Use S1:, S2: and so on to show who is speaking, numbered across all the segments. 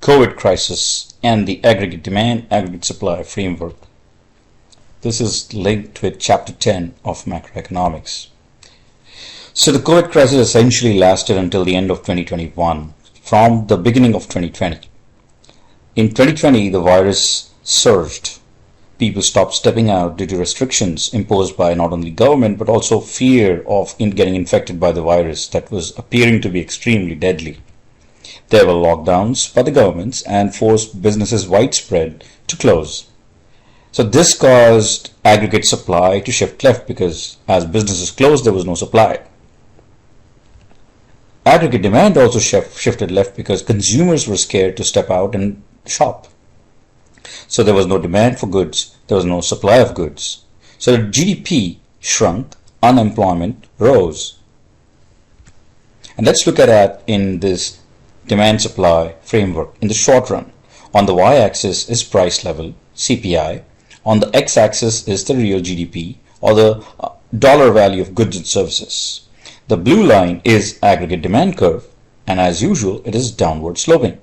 S1: COVID crisis and the aggregate demand, aggregate supply framework. This is linked with chapter 10 of Macroeconomics. So the COVID crisis essentially lasted until the end of 2021, from the beginning of 2020. In 2020, the virus surged. People stopped stepping out due to restrictions imposed by not only government but also fear of getting infected by the virus that was appearing to be extremely deadly. There were lockdowns by the governments and forced businesses widespread to close. So this caused aggregate supply to shift left because as businesses closed, there was no supply. Aggregate demand also shifted left because consumers were scared to step out and shop. So there was no demand for goods, there was no supply of goods. So the GDP shrunk, unemployment rose. And let's look at that in this demand supply framework in the short run. On the y-axis is price level, CPI. On the x-axis is the real GDP, or the dollar value of goods and services. The blue line is aggregate demand curve, and as usual it is downward sloping.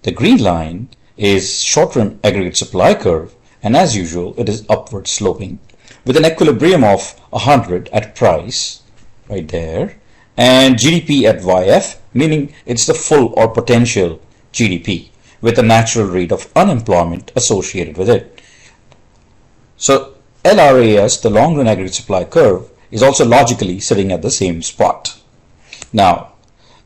S1: The green line is short-run aggregate supply curve, and as usual it is upward sloping with an equilibrium of 100 at price right there and GDP at YF, meaning it's the full or potential GDP with a natural rate of unemployment associated with it. So LRAS, the long-run aggregate supply curve, is also logically sitting at the same spot. Now,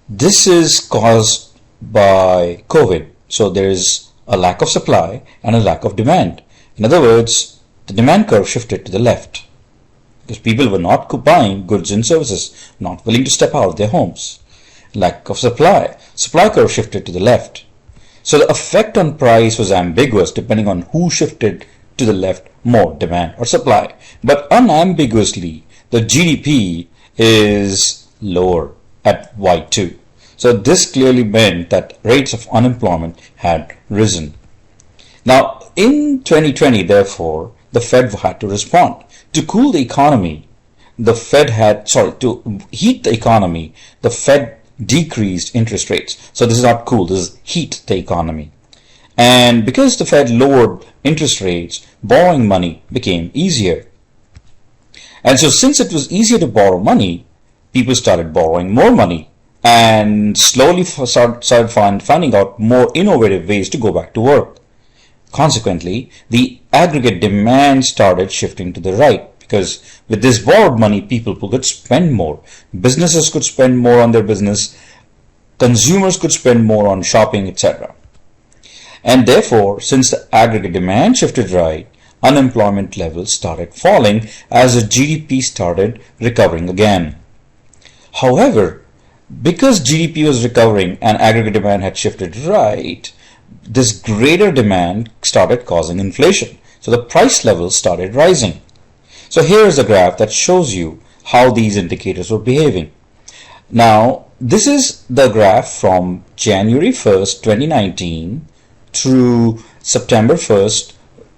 S1: this is caused by COVID, so there is a lack of supply and a lack of demand. In other words, the demand curve shifted to the left because people were not buying goods and services, not willing to step out of their homes. Lack of supply. Supply curve shifted to the left. So the effect on price was ambiguous depending on who shifted to the left more, demand or supply. But unambiguously, the GDP is lower at Y2. So this clearly meant that rates of unemployment had risen. Now, in 2020, therefore, the Fed had to respond. To cool the economy, to heat the economy, the Fed decreased interest rates. So this is not cool, this is heat the economy. And because the Fed lowered interest rates, borrowing money became easier. And so since it was easier to borrow money, people started borrowing more money and slowly started finding out more innovative ways to go back to work. Consequently, the aggregate demand started shifting to the right because with this borrowed money, people could spend more. Businesses could spend more on their business, consumers could spend more on shopping, etc. And therefore, since the aggregate demand shifted right, unemployment levels started falling as the GDP started recovering again. However, because GDP was recovering and aggregate demand had shifted right, this greater demand started causing inflation. So the price levels started rising. So here is a graph that shows you how these indicators were behaving. Now, this is the graph from January 1st, 2019 through September 1st.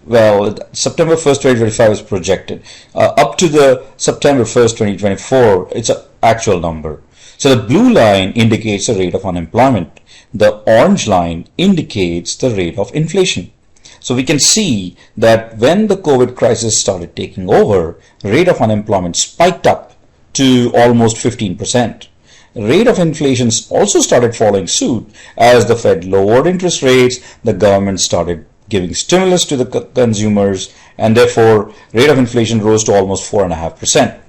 S1: Well, September 1st, 2025 is projected. Up to the September 1st, 2024, it's an actual number. So the blue line indicates the rate of unemployment. The orange line indicates the rate of inflation. So we can see that when the COVID crisis started taking over, rate of unemployment spiked up to almost 15%. Rate of inflation also started following suit as the Fed lowered interest rates, the government started giving stimulus to the consumers, and therefore rate of inflation rose to almost 4.5%.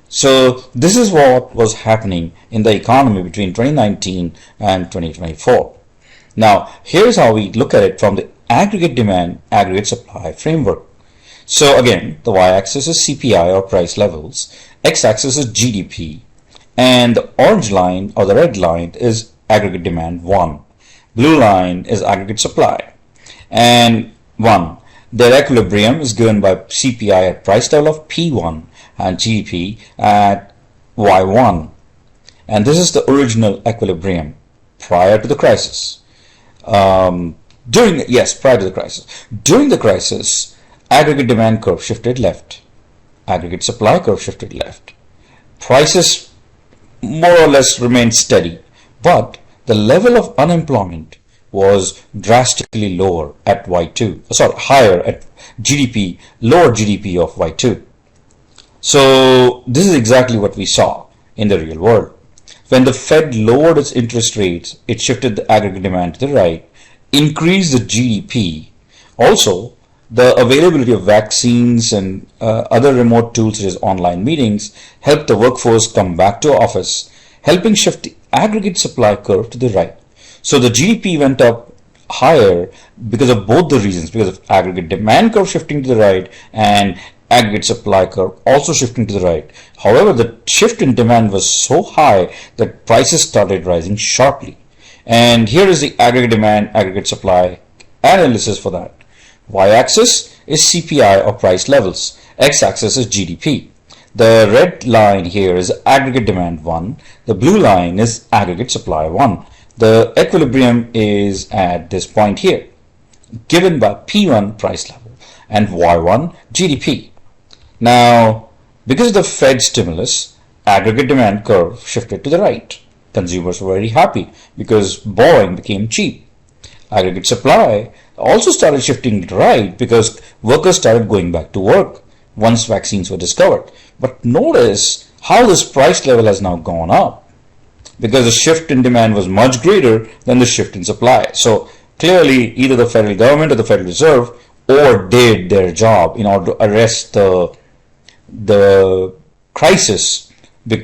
S1: So this is what was happening in the economy between 2019 and 2024. Now, here's how we look at it from the aggregate demand, aggregate supply framework. So again, the y-axis is CPI or price levels, x-axis is GDP, and the orange line or the red line is aggregate demand 1. Blue line is aggregate supply. And 1. Their equilibrium is given by CPI at price level of P1 and GDP at Y1. And this is the original equilibrium prior to the crisis. Prior to the crisis. During the crisis, aggregate demand curve shifted left. Aggregate supply curve shifted left. Prices more or less remained steady, but the level of unemployment was drastically lower at Y2, higher at GDP, lower GDP of Y2. So this is exactly what we saw in the real world. When the Fed lowered its interest rates, it shifted the aggregate demand to the right, increased the GDP. Also, the availability of vaccines and other remote tools such as online meetings helped the workforce come back to office, helping shift the aggregate supply curve to the right. So the GDP went up higher because of both the reasons, because of aggregate demand curve shifting to the right and aggregate supply curve also shifting to the right. However, the shift in demand was so high that prices started rising sharply. And here is the aggregate demand, aggregate supply analysis for that. Y-axis is CPI or price levels. X-axis is GDP. The red line here is aggregate demand 1. The blue line is aggregate supply 1. The equilibrium is at this point here, given by P1 price level and Y1 GDP. Now, because of the Fed stimulus, aggregate demand curve shifted to the right. Consumers were very happy because borrowing became cheap. Aggregate supply also started shifting to the right because workers started going back to work once vaccines were discovered. But notice how this price level has now gone up because the shift in demand was much greater than the shift in supply. So clearly either the federal government or the Federal Reserve overdid their job in order to arrest the crisis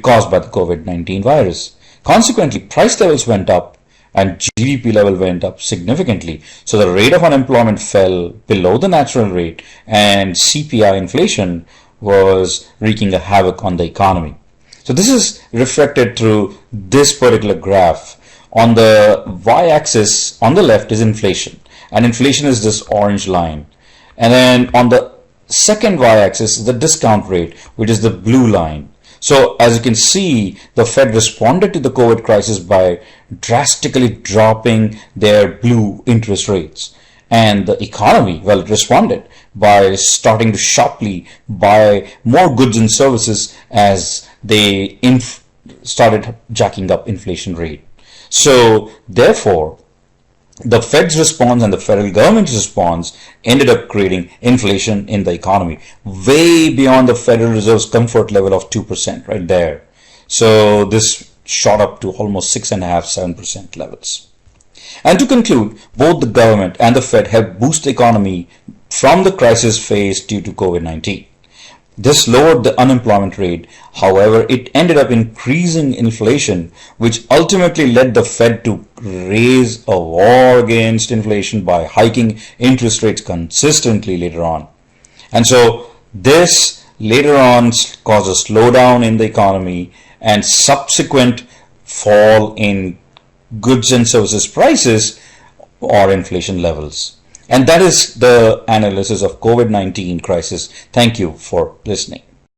S1: caused by the COVID-19 virus. Consequently, price levels went up and GDP level went up significantly. So the rate of unemployment fell below the natural rate and CPI inflation was wreaking a havoc on the economy. So this is reflected through this particular graph. On the y-axis on the left is inflation, and inflation is this orange line. And then on the second y-axis is the discount rate, which is the blue line. So as you can see, the Fed responded to the COVID crisis by drastically dropping their blue interest rates. And the economy, well, it responded by starting to sharply buy more goods and services as they started jacking up inflation rate. So therefore, the Fed's response and the federal government's response ended up creating inflation in the economy, way beyond the Federal Reserve's comfort level of 2% right there. So this shot up to almost 6.5–7% levels. And to conclude, both the government and the Fed helped boost the economy from the crisis phase due to COVID-19. This lowered the unemployment rate. However, it ended up increasing inflation, which ultimately led the Fed to raise a war against inflation by hiking interest rates consistently later on. And so this later on caused a slowdown in the economy and subsequent fall in goods and services prices or inflation levels. And that is the analysis of COVID-19 crisis. Thank you for listening.